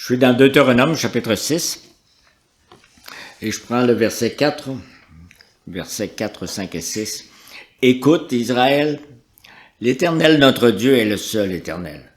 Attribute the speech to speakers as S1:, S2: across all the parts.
S1: Je suis dans Deutéronome, chapitre 6, et je prends le verset 4, 5 et 6. « Écoute, Israël, l'Éternel notre Dieu est le seul Éternel.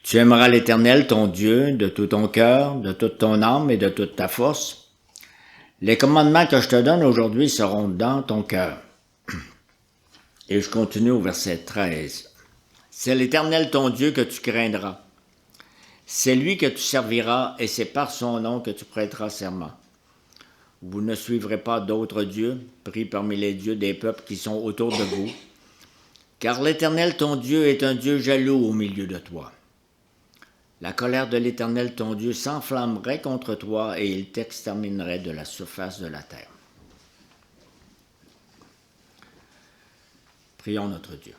S1: Tu aimeras l'Éternel ton Dieu de tout ton cœur, de toute ton âme et de toute ta force. Les commandements que je te donne aujourd'hui seront dans ton cœur. » Et je continue au verset 13. « C'est l'Éternel ton Dieu que tu craindras. C'est lui que tu serviras et c'est par son nom que tu prêteras serment. Vous ne suivrez pas d'autres dieux pris parmi les dieux des peuples qui sont autour de vous, car l'Éternel ton Dieu est un Dieu jaloux au milieu de toi. La colère de l'Éternel ton Dieu s'enflammerait contre toi et il t'exterminerait de la surface de la terre. » Prions notre Dieu.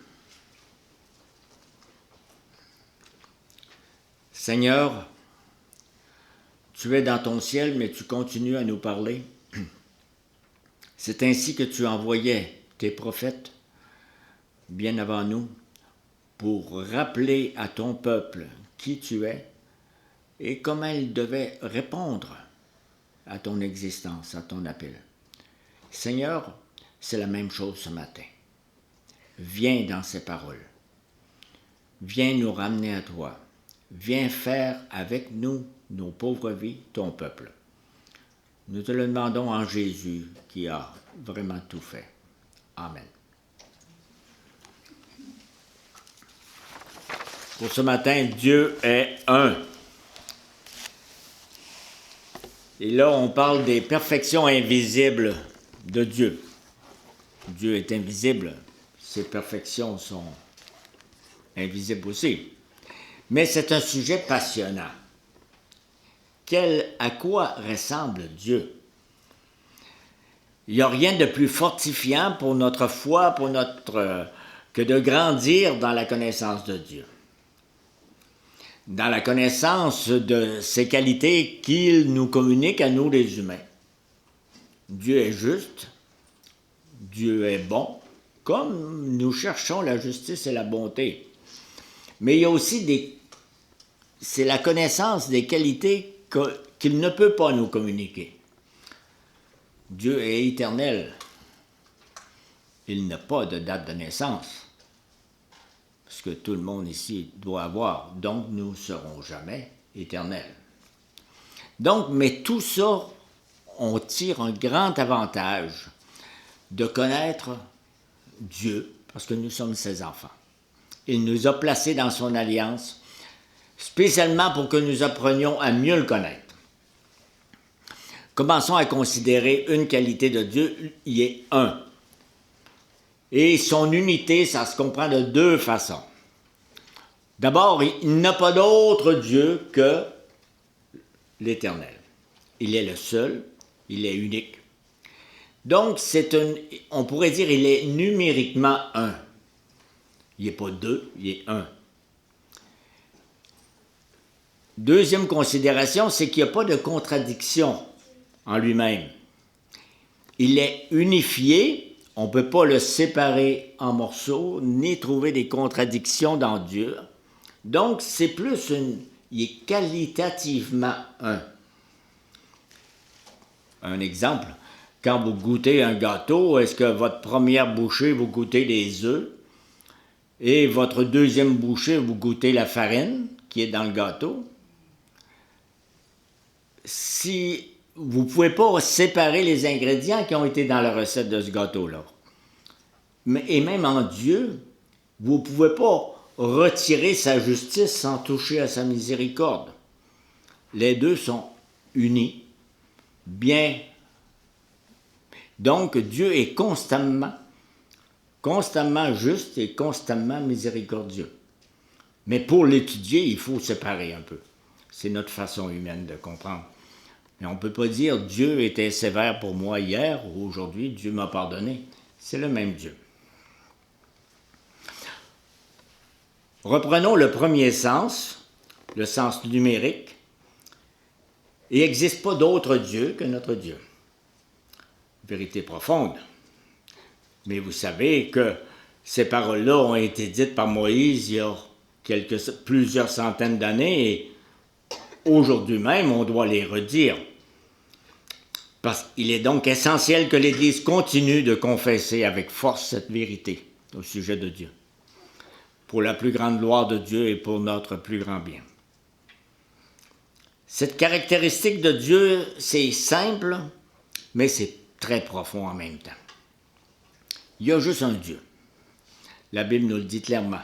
S1: Seigneur, tu es dans ton ciel, mais tu continues à nous parler. C'est ainsi que tu envoyais tes prophètes bien avant nous pour rappeler à ton peuple qui tu es et comment il devait répondre à ton existence, à ton appel. Seigneur, c'est la même chose ce matin. Viens dans ces paroles. Viens nous ramener à toi. Viens faire avec nous, nos pauvres vies, ton peuple. Nous te le demandons en Jésus qui a vraiment tout fait. Amen. Pour ce matin, Dieu est un. Et là, on parle des perfections invisibles de Dieu. Dieu est invisible. Ses perfections sont invisibles aussi. Mais c'est un sujet passionnant. À quoi ressemble Dieu? Il n'y a rien de plus fortifiant pour notre foi, que de grandir dans la connaissance de Dieu. Dans la connaissance de ses qualités qu'il nous communique à nous les humains. Dieu est juste, Dieu est bon, comme nous cherchons la justice et la bonté. Mais il y a aussi c'est la connaissance des qualités qu'il ne peut pas nous communiquer. Dieu est éternel. Il n'a pas de date de naissance. Ce que tout le monde ici doit avoir. Donc, nous ne serons jamais éternels. Donc, mais tout ça, on tire un grand avantage de connaître Dieu, parce que nous sommes ses enfants. Il nous a placés dans son alliance, spécialement pour que nous apprenions à mieux le connaître. Commençons à considérer une qualité de Dieu, il est un. Et son unité, ça se comprend de deux façons. D'abord, il n'a pas d'autre Dieu que l'Éternel. Il est le seul, il est unique. Donc, on pourrait dire qu'il est numériquement un. Il n'est pas deux, il est un. Deuxième considération, c'est qu'il n'y a pas de contradiction en lui-même. Il est unifié, on ne peut pas le séparer en morceaux, ni trouver des contradictions dans Dieu. Donc, c'est plus il est qualitativement un. Un exemple, quand vous goûtez un gâteau, est-ce que votre première bouchée, vous goûtez les œufs, et votre deuxième bouchée, vous goûtez la farine qui est dans le gâteau? Si vous ne pouvez pas séparer les ingrédients qui ont été dans la recette de ce gâteau-là. Et même en Dieu, vous ne pouvez pas retirer sa justice sans toucher à sa miséricorde. Les deux sont unis, bien. Donc Dieu est constamment juste et constamment miséricordieux. Mais pour l'étudier, il faut séparer un peu. C'est notre façon humaine de comprendre. Mais on ne peut pas dire « Dieu était sévère pour moi hier » ou « aujourd'hui, Dieu m'a pardonné ». C'est le même Dieu. Reprenons le premier sens, le sens numérique. Il n'existe pas d'autre Dieu que notre Dieu. Vérité profonde. Mais vous savez que ces paroles-là ont été dites par Moïse il y a plusieurs centaines d'années et aujourd'hui même, on doit les redire. Parce qu'il est donc essentiel que l'Église continue de confesser avec force cette vérité au sujet de Dieu, pour la plus grande gloire de Dieu et pour notre plus grand bien. Cette caractéristique de Dieu, c'est simple, mais c'est très profond en même temps. Il y a juste un Dieu. La Bible nous le dit clairement.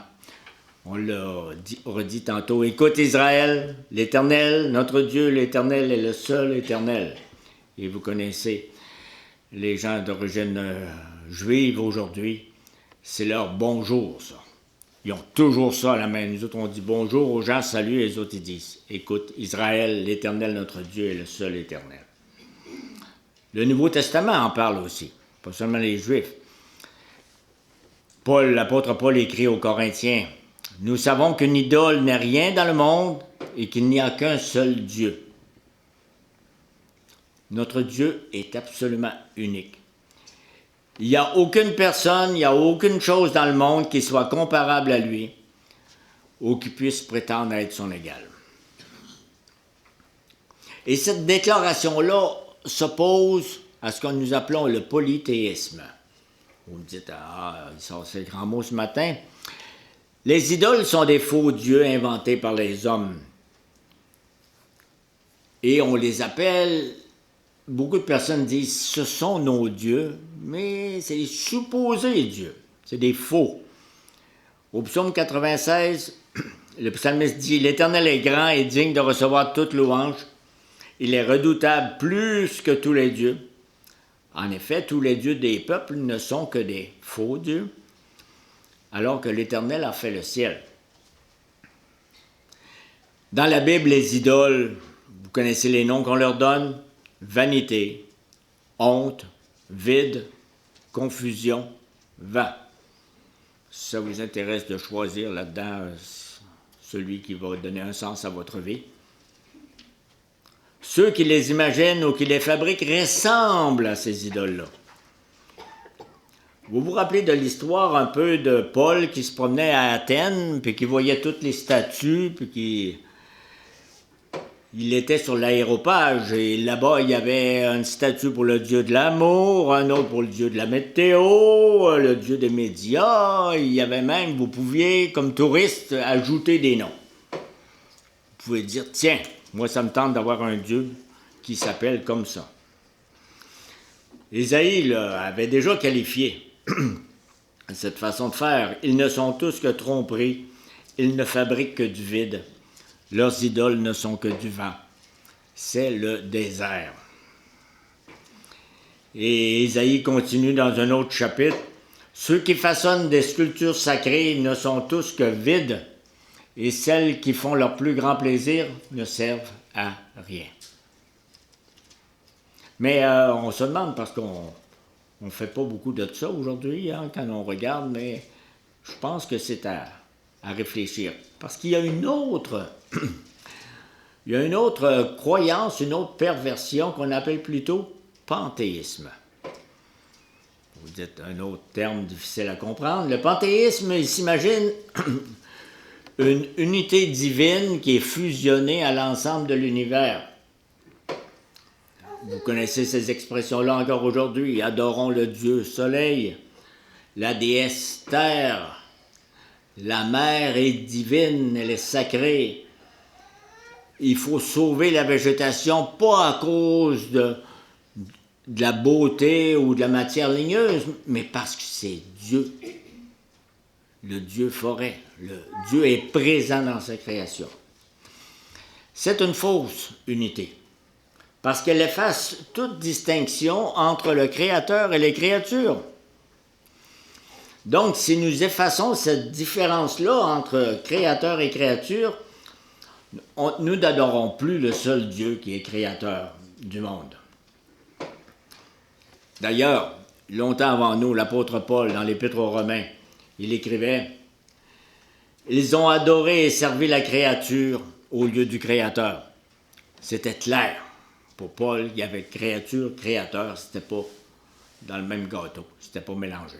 S1: On l'a redit tantôt. Écoute Israël, l'Éternel, notre Dieu, l'Éternel est le seul Éternel. Et vous connaissez les gens d'origine juive aujourd'hui, c'est leur bonjour, ça. Ils ont toujours ça à la main. Nous autres, on dit bonjour aux gens, salut, et les autres, ils disent écoute Israël, l'Éternel, notre Dieu est le seul Éternel. Le Nouveau Testament en parle aussi, pas seulement les Juifs. L'apôtre Paul écrit aux Corinthiens, « Nous savons qu'une idole n'est rien dans le monde et qu'il n'y a qu'un seul Dieu. » Notre Dieu est absolument unique. Il n'y a aucune personne, il n'y a aucune chose dans le monde qui soit comparable à lui ou qui puisse prétendre être son égal. Et cette déclaration-là s'oppose à ce que nous appelons le polythéisme. Vous me dites, il sort ces grands mots ce matin. Les idoles sont des faux dieux inventés par les hommes. Et on les appelle, beaucoup de personnes disent, ce sont nos dieux, mais c'est des supposés dieux, c'est des faux. Au psaume 96, le psalmiste dit, « L'Éternel est grand et digne de recevoir toute louange. Il est redoutable plus que tous les dieux. » En effet, tous les dieux des peuples ne sont que des faux dieux, alors que l'Éternel a fait le ciel. Dans la Bible, les idoles, vous connaissez les noms qu'on leur donne? Vanité, honte, vide, confusion, vent. Si ça vous intéresse de choisir là-dedans celui qui va donner un sens à votre vie. Ceux qui les imaginent ou qui les fabriquent ressemblent à ces idoles-là. Vous vous rappelez de l'histoire un peu de Paul qui se promenait à Athènes, puis qui voyait toutes les statues, puis il était sur l'aéropage, et là-bas, il y avait une statue pour le dieu de l'amour, un autre pour le dieu de la météo, le dieu des médias, il y avait même, vous pouviez, comme touriste, ajouter des noms. Vous pouvez dire, tiens, moi, ça me tente d'avoir un Dieu qui s'appelle comme ça. Ésaïe avait déjà qualifié cette façon de faire. Ils ne sont tous que tromperies, ils ne fabriquent que du vide. Leurs idoles ne sont que du vent. C'est le désert. Et Ésaïe continue dans un autre chapitre. Ceux qui façonnent des sculptures sacrées ne sont tous que vides. Et celles qui font leur plus grand plaisir ne servent à rien. Mais on se demande, parce qu'on ne fait pas beaucoup de ça aujourd'hui, hein, quand on regarde, mais je pense que c'est à réfléchir. Parce qu'il y a une autre, croyance, une autre perversion qu'on appelle plutôt panthéisme. Vous dites un autre terme difficile à comprendre. Le panthéisme, il s'imagine une unité divine qui est fusionnée à l'ensemble de l'univers. Vous connaissez ces expressions-là encore aujourd'hui. Adorons le Dieu Soleil, la déesse Terre, la mer est divine, elle est sacrée. Il faut sauver la végétation, pas à cause de la beauté ou de la matière ligneuse, mais parce que c'est Dieu. Le Dieu forêt. Le Dieu est présent dans sa création. C'est une fausse unité, parce qu'elle efface toute distinction entre le Créateur et les créatures. Donc, si nous effaçons cette différence-là entre Créateur et créature, nous n'adorons plus le seul Dieu qui est Créateur du monde. D'ailleurs, longtemps avant nous, l'apôtre Paul, dans l'Épître aux Romains, il écrivait « Ils ont adoré et servi la créature au lieu du Créateur. » C'était clair. Pour Paul, il y avait créature, créateur, c'était pas dans le même gâteau, c'était pas mélangé.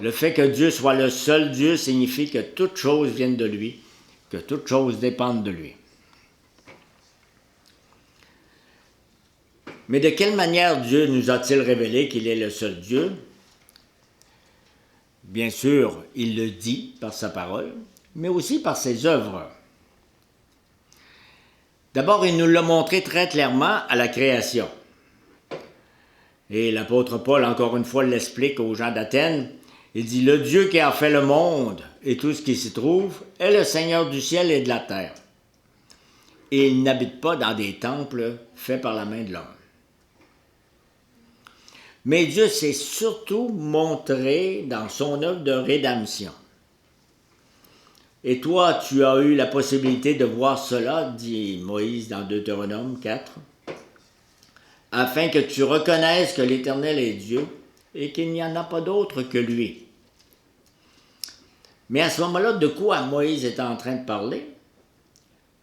S1: Le fait que Dieu soit le seul Dieu signifie que toute chose vienne de lui, que toute chose dépende de lui. Mais de quelle manière Dieu nous a-t-il révélé qu'il est le seul Dieu? Bien sûr, il le dit par sa parole, mais aussi par ses œuvres. D'abord, il nous l'a montré très clairement à la création. Et l'apôtre Paul, encore une fois, l'explique aux gens d'Athènes. Il dit, « Le Dieu qui a fait le monde et tout ce qui s'y trouve est le Seigneur du ciel et de la terre. Et il n'habite pas dans des temples faits par la main de l'homme. » Mais Dieu s'est surtout montré dans son œuvre de rédemption. Et toi, tu as eu la possibilité de voir cela, dit Moïse dans Deutéronome 4, afin que tu reconnaisses que l'Éternel est Dieu et qu'il n'y en a pas d'autre que lui. Mais à ce moment-là, de quoi Moïse est en train de parler?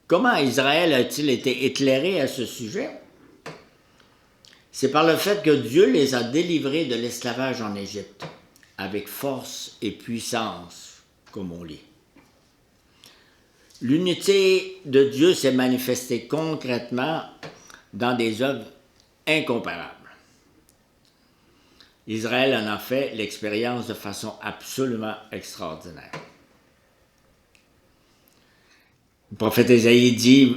S1: Comment Israël a-t-il été éclairé à ce sujet? C'est par le fait que Dieu les a délivrés de l'esclavage en Égypte, avec force et puissance, comme on lit. L'unité de Dieu s'est manifestée concrètement dans des œuvres incomparables. Israël en a fait l'expérience de façon absolument extraordinaire. Le prophète Ésaïe dit,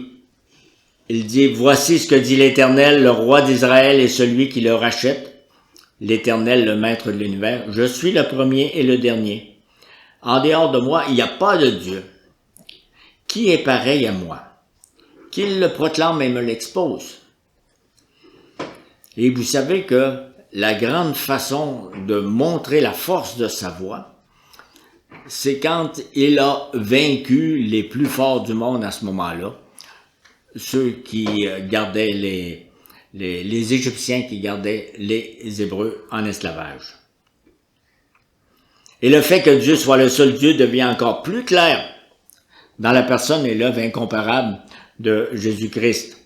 S1: « Voici ce que dit l'Éternel, le roi d'Israël et celui qui le rachète, l'Éternel, le maître de l'univers. Je suis le premier et le dernier. En dehors de moi, il n'y a pas de Dieu. Qui est pareil à moi? Qu'il le proclame et me l'expose. » Et vous savez que la grande façon de montrer la force de sa voix, c'est quand il a vaincu les plus forts du monde à ce moment-là, ceux qui gardaient les Égyptiens qui gardaient les Hébreux en esclavage. Et le fait que Dieu soit le seul Dieu devient encore plus clair dans la personne et l'œuvre incomparable de Jésus-Christ.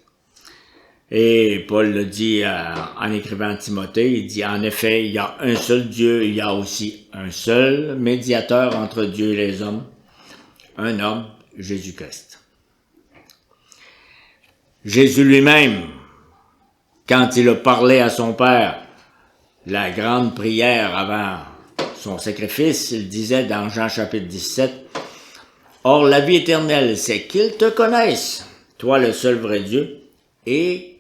S1: Et Paul le dit en écrivant à Timothée, il dit, en effet, il y a un seul Dieu, il y a aussi un seul médiateur entre Dieu et les hommes, un homme, Jésus-Christ. Jésus lui-même, quand il a parlé à son Père, la grande prière avant son sacrifice, il disait dans Jean chapitre 17, « Or la vie éternelle, c'est qu'ils te connaissent, toi le seul vrai Dieu, et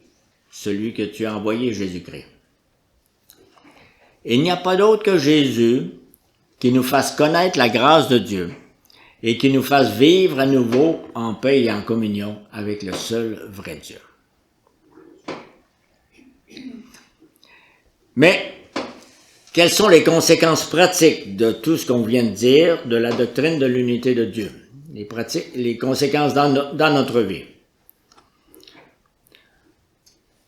S1: celui que tu as envoyé, Jésus-Christ. » Il n'y a pas d'autre que Jésus qui nous fasse connaître la grâce de Dieu et qui nous fasse vivre à nouveau en paix et en communion avec le seul vrai Dieu. Mais, quelles sont les conséquences pratiques de tout ce qu'on vient de dire, de la doctrine de l'unité de Dieu? Les conséquences dans notre vie.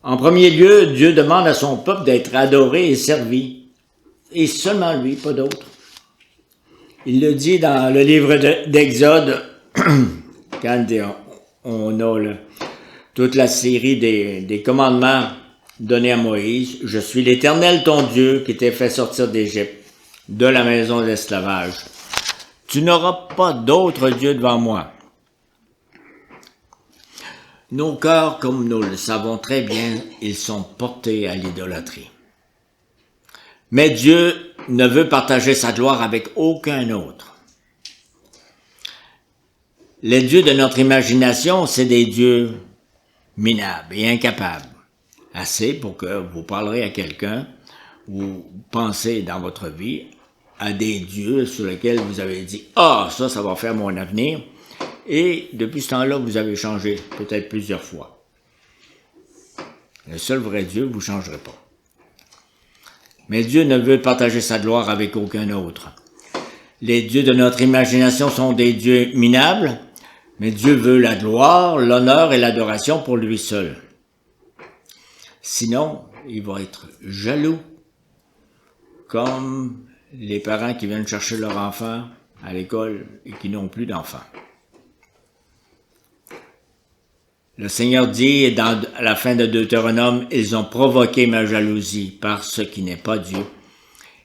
S1: En premier lieu, Dieu demande à son peuple d'être adoré et servi, et seulement lui, pas d'autre. Il le dit dans le livre d'Exode, quand on a toute la série des commandements donnés à Moïse. « Je suis l'Éternel ton Dieu qui t'ai fait sortir d'Égypte, de la maison d'esclavage. Tu n'auras pas d'autre Dieu devant moi. » Nos cœurs, comme nous le savons très bien, ils sont portés à l'idolâtrie. Mais Dieu ne veut partager sa gloire avec aucun autre. Les dieux de notre imagination, c'est des dieux minables et incapables. Assez pour que vous parlerez à quelqu'un ou pensez dans votre vie à des dieux sur lesquels vous avez dit « Ah, ça va faire mon avenir ». Et depuis ce temps-là, vous avez changé peut-être plusieurs fois. Le seul vrai Dieu, vous ne changerez pas. Mais Dieu ne veut partager sa gloire avec aucun autre. Les dieux de notre imagination sont des dieux minables, mais Dieu veut la gloire, l'honneur et l'adoration pour lui seul. Sinon, il va être jaloux, comme les parents qui viennent chercher leur enfant à l'école et qui n'ont plus d'enfants. Le Seigneur dit à la fin de Deutéronome, « Ils ont provoqué ma jalousie par ce qui n'est pas Dieu.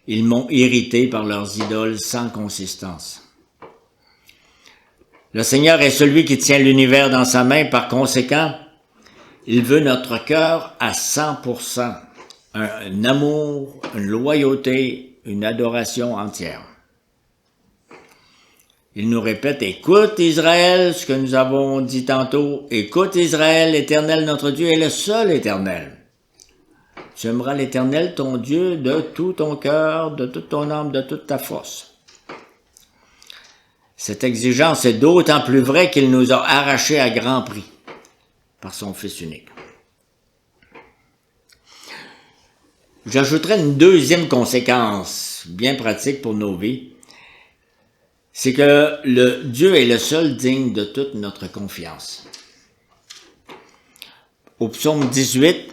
S1: Ils m'ont irrité par leurs idoles sans consistance. » Le Seigneur est celui qui tient l'univers dans sa main, par conséquent, Il veut notre cœur à 100%, un amour, une loyauté, une adoration entière. Il nous répète, écoute Israël, ce que nous avons dit tantôt, écoute Israël, l'Éternel notre Dieu est le seul Éternel. Tu aimeras l'Éternel ton Dieu de tout ton cœur, de toute ton âme, de toute ta force. Cette exigence est d'autant plus vraie qu'il nous a arrachés à grand prix par son Fils unique. J'ajouterai une deuxième conséquence bien pratique pour nos vies. C'est que le Dieu est le seul digne de toute notre confiance. Au psaume 18,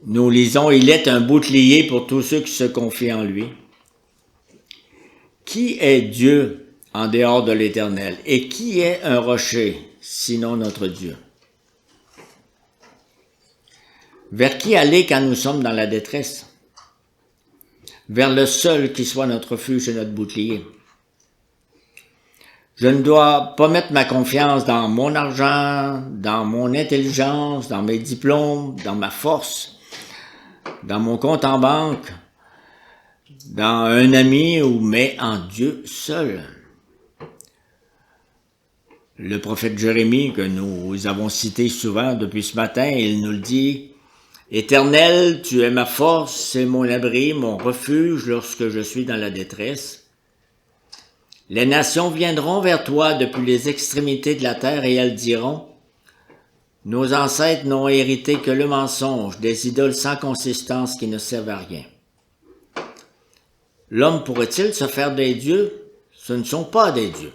S1: nous lisons « Il est un bouclier pour tous ceux qui se confient en lui. » Qui est Dieu en dehors de l'Éternel? Et qui est un rocher, sinon notre Dieu? Vers qui aller quand nous sommes dans la détresse? Vers le seul qui soit notre refuge et notre bouclier. Je ne dois pas mettre ma confiance dans mon argent, dans mon intelligence, dans mes diplômes, dans ma force, dans mon compte en banque, dans un ami, mais en Dieu seul. Le prophète Jérémie, que nous avons cité souvent depuis ce matin, il nous le dit, « Éternel, tu es ma force, c'est mon abri, mon refuge lorsque je suis dans la détresse. » Les nations viendront vers toi depuis les extrémités de la terre et elles diront, « Nos ancêtres n'ont hérité que le mensonge, des idoles sans consistance qui ne servent à rien. » L'homme pourrait-il se faire des dieux? Ce ne sont pas des dieux.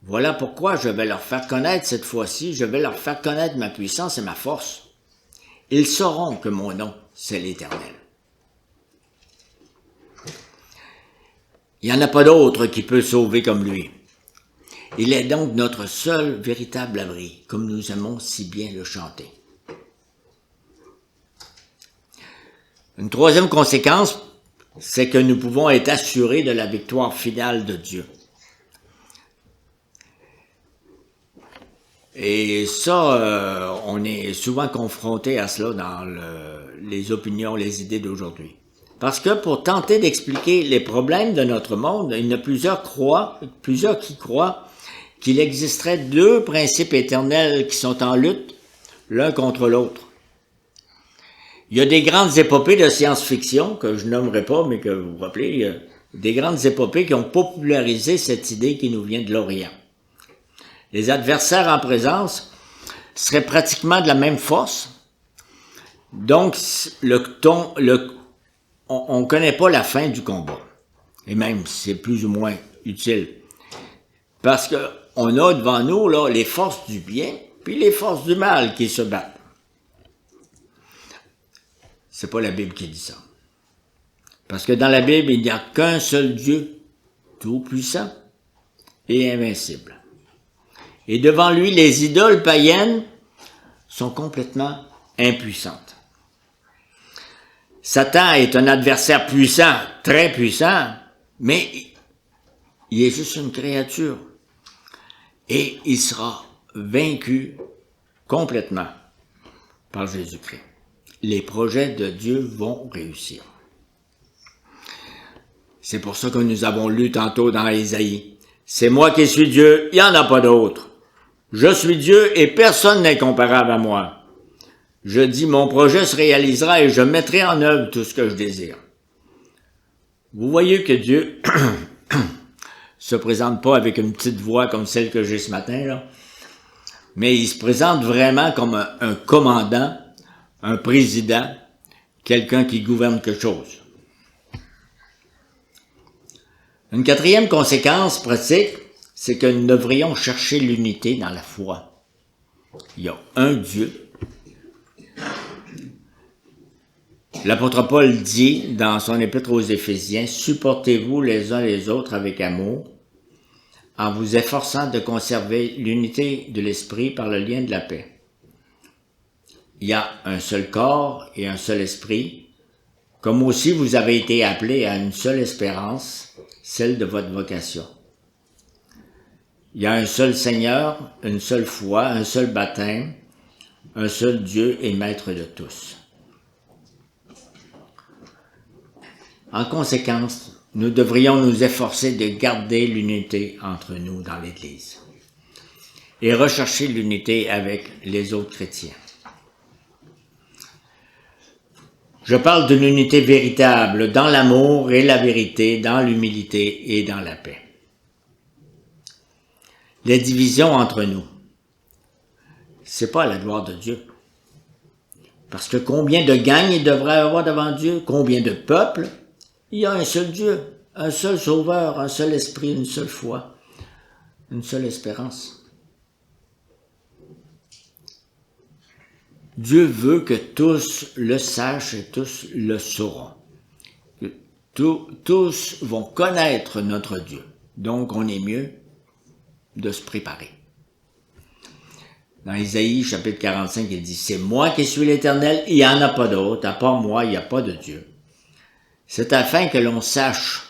S1: Voilà pourquoi je vais leur faire connaître cette fois-ci, je vais leur faire connaître ma puissance et ma force. Ils sauront que mon nom, c'est l'Éternel. Il n'y en a pas d'autre qui peut sauver comme lui. Il est donc notre seul véritable abri, comme nous aimons si bien le chanter. Une troisième conséquence, c'est que nous pouvons être assurés de la victoire finale de Dieu. Et ça, on est souvent confronté à cela dans les opinions, les idées d'aujourd'hui. Parce que pour tenter d'expliquer les problèmes de notre monde, il y en a plusieurs qui croient qu'il existerait deux principes éternels qui sont en lutte l'un contre l'autre. Il y a des grandes épopées de science-fiction, que je nommerai pas, mais que vous vous rappelez, il y a des grandes épopées qui ont popularisé cette idée qui nous vient de l'Orient. Les adversaires en présence seraient pratiquement de la même force, donc on ne connaît pas la fin du combat. Et même, c'est plus ou moins utile. Parce qu'on a devant nous là, les forces du bien, puis les forces du mal qui se battent. C'est pas la Bible qui dit ça. Parce que dans la Bible, il n'y a qu'un seul Dieu, tout-puissant et invincible. Et devant lui, les idoles païennes sont complètement impuissantes. Satan est un adversaire puissant, très puissant, mais il est juste une créature. Et il sera vaincu complètement par Jésus-Christ. Les projets de Dieu vont réussir. C'est pour ça que nous avons lu tantôt dans Ésaïe. C'est moi qui suis Dieu, il n'y en a pas d'autre. Je suis Dieu et personne n'est comparable à moi. Je dis, mon projet se réalisera et je mettrai en œuvre tout ce que je désire. Vous voyez que Dieu se présente pas avec une petite voix comme celle que j'ai ce matin, là, mais il se présente vraiment comme un commandant, un président, quelqu'un qui gouverne quelque chose. Une quatrième conséquence pratique, c'est que nous devrions chercher l'unité dans la foi. Il y a un Dieu. L'apôtre Paul dit dans son épître aux Éphésiens, « Supportez-vous les uns les autres avec amour, en vous efforçant de conserver l'unité de l'esprit par le lien de la paix. » Il y a un seul corps et un seul esprit, comme aussi vous avez été appelés à une seule espérance, celle de votre vocation. Il y a un seul Seigneur, une seule foi, un seul baptême, un seul Dieu et maître de tous. En conséquence, nous devrions nous efforcer de garder l'unité entre nous dans l'Église et rechercher l'unité avec les autres chrétiens. Je parle d'une unité véritable dans l'amour et la vérité, dans l'humilité et dans la paix. Les divisions entre nous, c'est pas la gloire de Dieu. Parce que combien de gangs il devrait avoir devant Dieu? Combien de peuples? Il y a un seul Dieu, un seul Sauveur, un seul Esprit, une seule foi, une seule espérance. Dieu veut que tous le sachent et tous le sauront. Tous vont connaître notre Dieu. Donc, on est mieux de se préparer. Dans Isaïe, chapitre 45, il dit « C'est moi qui suis l'Éternel, il n'y en a pas d'autre. À part moi, il n'y a pas de Dieu. C'est afin que l'on sache,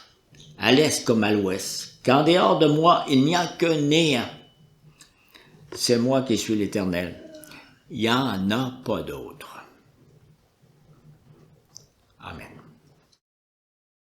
S1: à l'est comme à l'ouest, qu'en dehors de moi, il n'y a que néant. C'est moi qui suis l'Éternel. Il n'y en a pas d'autre. »